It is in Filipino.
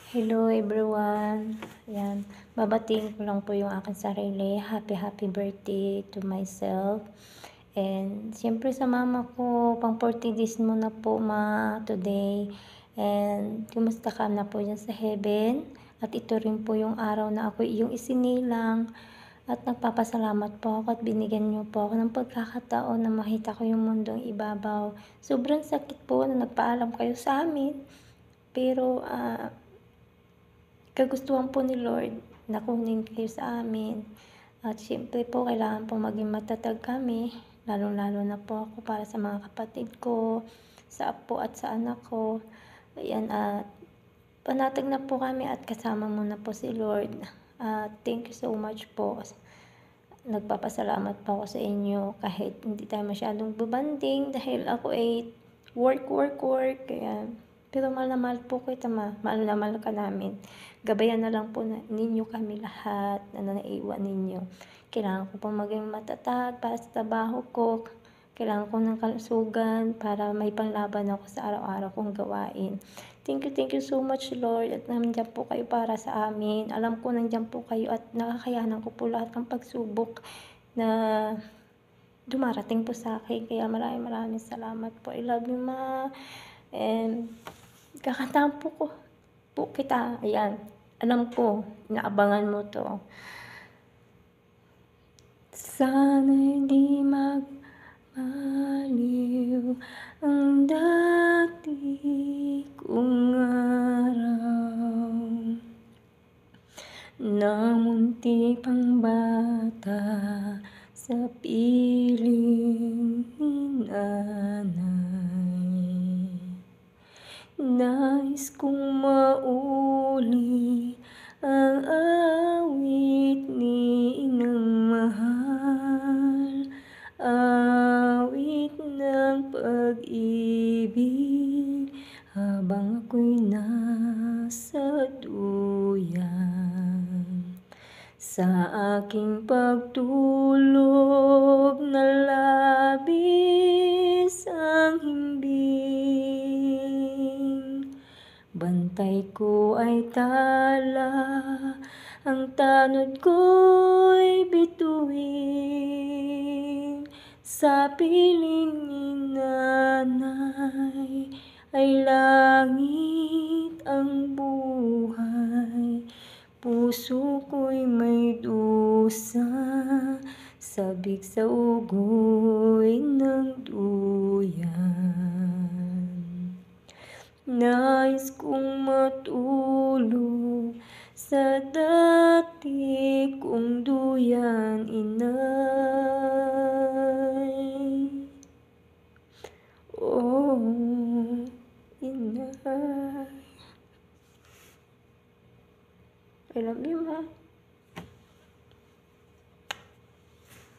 Hello everyone. Ayan, babatiin ko lang po yung aking sarili. Happy birthday to myself. And siyempre sa mama ko, pang 40 days mo na po today. And kumusta ka na po dyan sa heaven? At ito rin po yung araw na ako yung isinilang. At nagpapasalamat po ako at binigyan niyo po ako ng pagkakataon na makita ko yung mundong ibabaw. Sobrang sakit po na nagpaalam kayo sa amin. Pero kagustuhan po ni Lord na kunin kayo sa amin. At syempre po, kailangan po maging matatag kami, lalong-lalo na po ako para sa mga kapatid ko, sa apo at sa anak ko. Ayan, at panatag na po kami at kasama mo na po si Lord. Thank you so much po. Nagpapasalamat po ako sa inyo kahit hindi tayo masyadong bubanding dahil ako ay work. Kaya pero mahal na mahal po kita, mahal na mahal ka namin. Gabayan na lang po ninyo kami lahat na naiwan ninyo. Kailangan ko po maging matatag para sa trabaho ko. Kailangan ko ng kalusugan para may panglaban ako sa araw-araw kong gawain. Thank you so much Lord at nandiyan po kayo para sa amin. Alam ko nandiyan po kayo at nakakayanan ko po lahat ng pagsubok na dumarating po sa akin. Kaya maraming salamat po. I love you, Ma. And kakantahan po kita. Ayan. Alam ko, inaabangan mo to. Sana'y di magmaliw ang dati kong araw na munti pang bata sa piling ni nanay. Nais kong mauli ang awit ni inang mahal, awit ng pag-ibig habang ako'y nasa duyan. Sa aking pagtulog na labis ang himbing, bantay ko ay tala, ang tanod ko'y bituin. Sa piling ni nanay ay langit ang buhay. Puso ko'y may dusa, sabik sa ugoy ng duyan. Nais kong matulog sa dati kong duyan, inay. Oh, inay. I love you, Ma.